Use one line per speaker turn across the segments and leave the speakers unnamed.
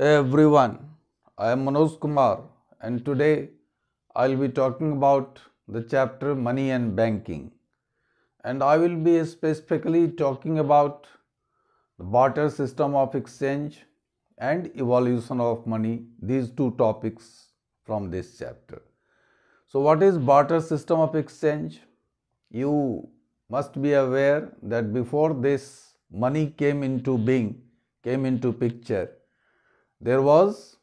Everyone, I am Manoj Kumar and today I'll be talking about the chapter Money and Banking, and I will be specifically talking about the barter system of exchange and evolution of money, these two topics from this chapter. So what is barter system of exchange? You must be aware that before this money came into being, came into picture, there was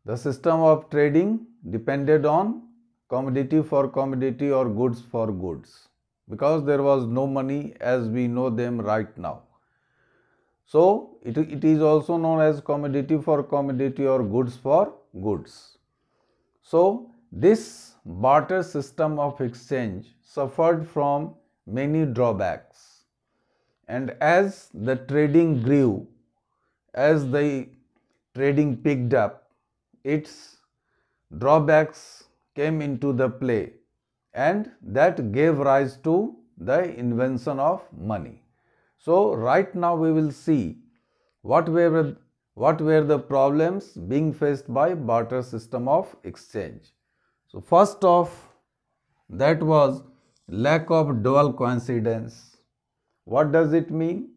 the system of trading depended on commodity for commodity or goods for goods, because there was no money as we know them right now. So it is also known as commodity for commodity or goods for goods. So this barter system of exchange suffered from many drawbacks, and as the trading grew, as the trading picked up, its drawbacks came into the play, and that gave rise to the invention of money. So right now we will see what were the problems being faced by barter system of exchange. So first off, that was lack of dual coincidence. What does it mean?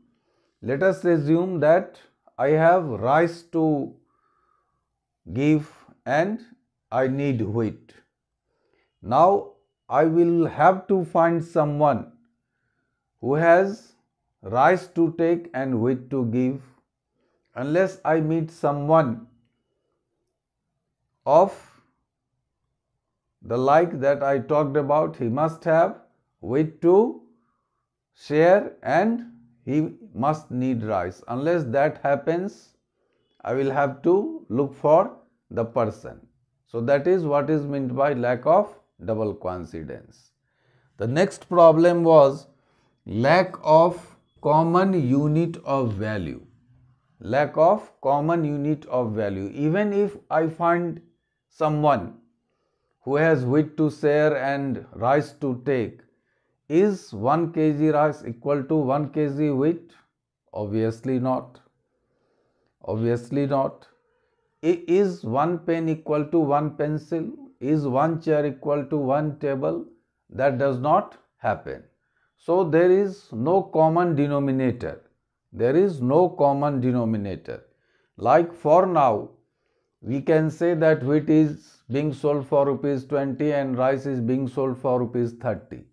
Let us assume that I have rice to give and I need wheat. Now I will have to find someone who has rice to take and wheat to give. Unless I meet someone of the like that I talked about, he must have wheat to share and he must need rice. Unless that happens, I will have to look for the person. So that is what is meant by lack of double coincidence. The next problem was lack of common unit of value. Lack of common unit of value. Even if I find someone who has wheat to share and rice to take, is 1 kg rice equal to 1 kg wheat? Obviously not. Obviously not. Is 1 pen equal to 1 pencil? Is 1 chair equal to 1 table? That does not happen. So there is no common denominator. There is no common denominator. Like for now, we can say that wheat is being sold for rupees 20 and rice is being sold for rupees 30.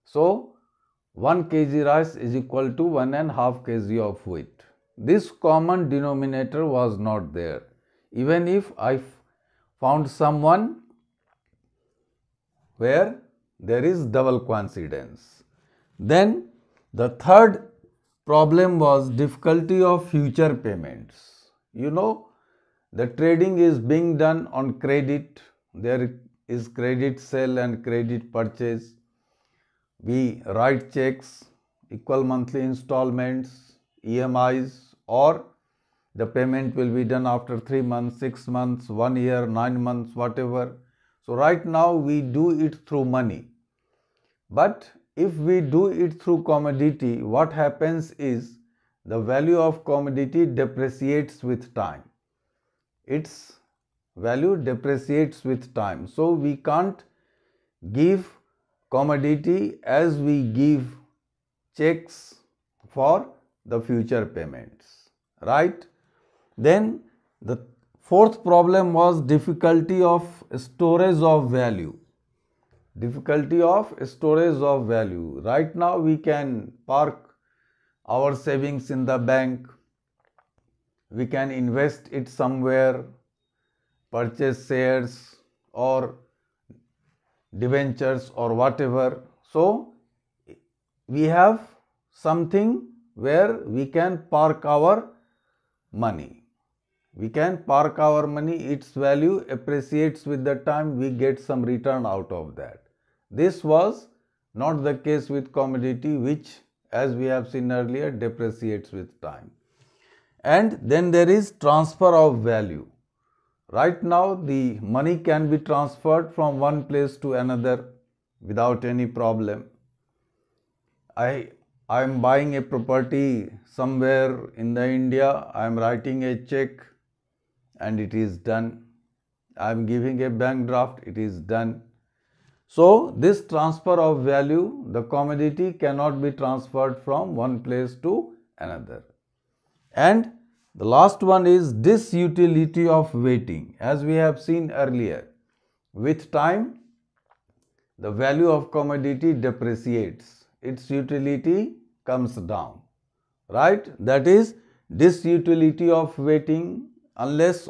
So 1 kg rice is equal to 1.5 kg of wheat. This common denominator was not there. Even if I found someone where there is double coincidence. Then the third problem was difficulty of future payments. You know, the trading is being done on credit. There is credit sale and credit purchase. We write checks, equal monthly installments, EMIs, or the payment will be done after 3 months, 6 months, 1 year, 9 months, whatever. So right now we do it through money. But if we do it through commodity, what happens is the value of commodity depreciates with time. Its value depreciates with time. So we can't give commodity as we give checks for the future payments, right? Then the fourth problem was difficulty of storage of value. Difficulty of storage of value. Right now we can park our savings in the bank, we can invest it somewhere, purchase shares or debentures or whatever. So we have something where we can park our money. We can park our money, its value appreciates with the time, we get some return out of that. This was not the case with commodity, which as we have seen earlier depreciates with time. And then there is transfer of value. Right now the money can be transferred from one place to another without any problem. I am buying a property somewhere in the India, I am writing a check and it is done. I am giving a bank draft, it is done. So this transfer of value, the commodity cannot be transferred from one place to another. And the last one is disutility of waiting. As we have seen earlier, with time, the value of commodity depreciates, its utility comes down, right? That is disutility of waiting. Unless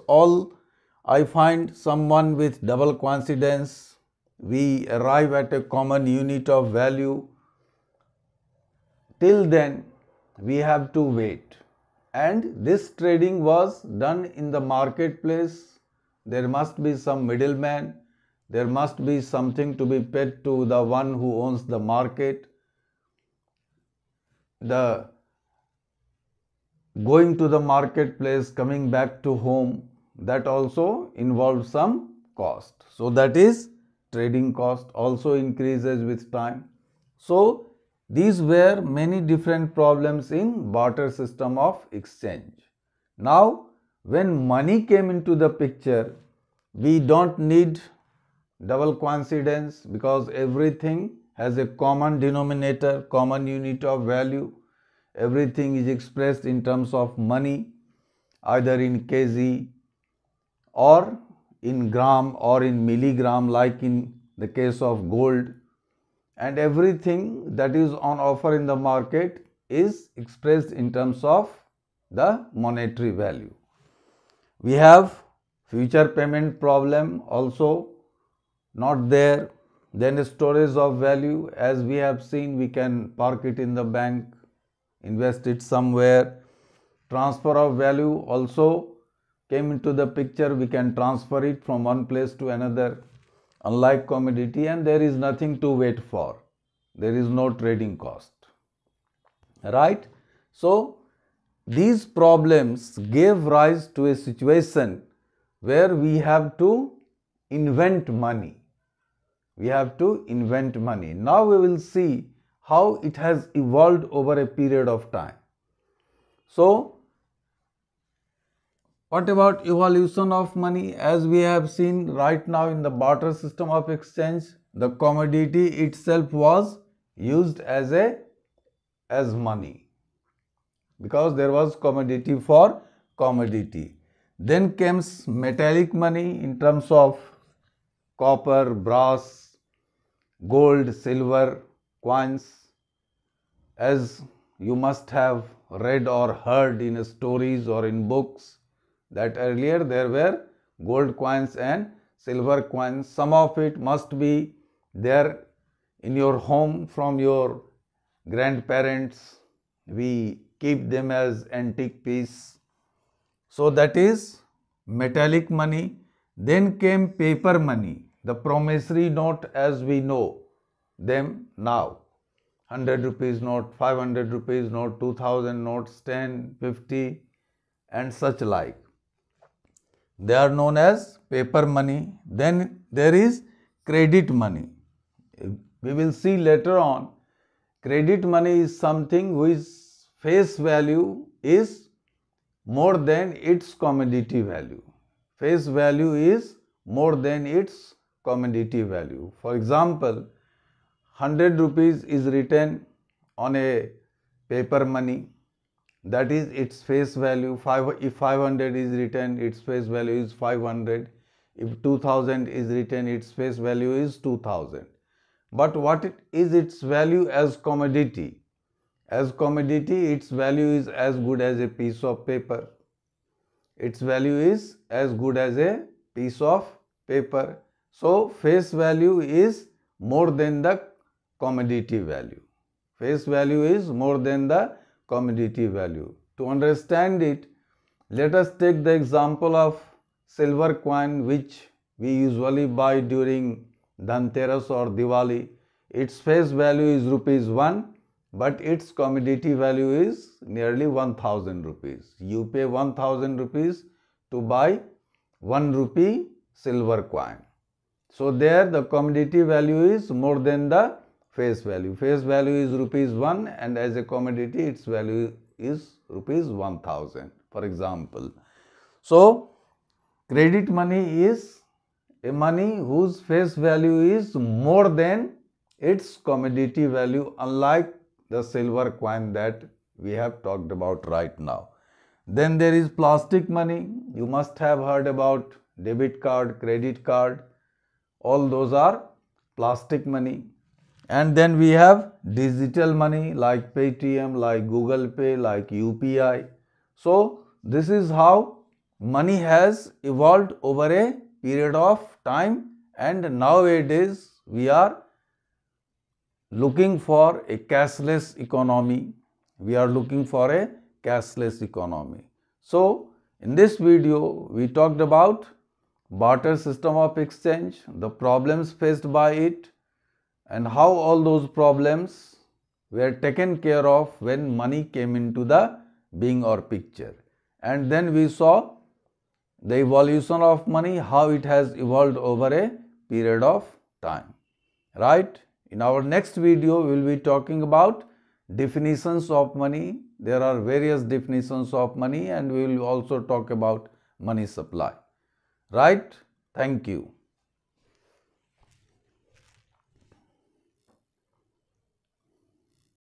I find someone with double coincidence, we arrive at a common unit of value. Till then, we have to wait. And this trading was done in the marketplace. There must be some middleman. There must be something to be paid to the one who owns the market. The going to the marketplace, coming back to home, that also involves some cost. So that is trading cost also increases with time. So these were many different problems in barter system of exchange. Now, when money came into the picture, we don't need double coincidence because everything has a common denominator, common unit of value. Everything is expressed in terms of money, either in kg or in gram or in milligram, like in the case of gold. And everything that is on offer in the market is expressed in terms of the monetary value. We have future payment problem also not there. Then storage of value, as we have seen, we can park it in the bank, invest it somewhere. Transfer of value also came into the picture. We can transfer it from one place to another, unlike commodity, and there is nothing to wait for. There is no trading cost, right? So these problems gave rise to a situation where we have to invent money. We have to invent money. Now we will see how it has evolved over a period of time. So what about evolution of money? As we have seen right now in the barter system of exchange, the commodity itself was used as money because there was commodity for commodity. Then comes metallic money in terms of copper, brass, gold, silver, coins. As you must have read or heard in stories or in books, that earlier there were gold coins and silver coins. Some of it must be there in your home from your grandparents. We keep them as antique piece. So that is metallic money. Then came paper money, the promissory note as we know them now. 100 rupees note, 500 rupees note, 2000 notes, 10, 50 and such like. They are known as paper money. Then there is credit money. We will see later on, credit money is something whose face value is more than its commodity value. Face value is more than its commodity value. For example, 100 rupees is written on a paper money, that is its face value. If 500 is written, its face value is 500. If 2000 is written, its face value is 2000. But what is its value as commodity? As commodity, its value is as good as a piece of paper. Its value is as good as a piece of paper. So face value is more than the commodity value. Face value is more than the commodity value. To understand it, let us take the example of silver coin, which we usually buy during Dhanteras or Diwali. Its face value is rupees 1, but its commodity value is nearly 1000 rupees. You pay 1000 rupees to buy 1 rupee silver coin. So there the commodity value is more than the face value. Face value is rupees 1 and as a commodity its value is rupees 1000, for example. So Credit money is a money whose face value is more than its commodity value, unlike the silver coin that we have talked about right now. Then there is plastic money. You must have heard about debit card, credit card. All those are plastic money. And then we have digital money like Paytm, like Google Pay, like UPI. So this is how money has evolved over a period of time, and nowadays we are looking for a cashless economy. We are looking for a cashless economy. So in this video we talked about barter system of exchange, the problems faced by it, and how all those problems were taken care of when money came into the being or picture. And then we saw the evolution of money, how it has evolved over a period of time, right? In our next video, we will be talking about definitions of money. There are various definitions of money, and we will also talk about money supply, right? Thank you.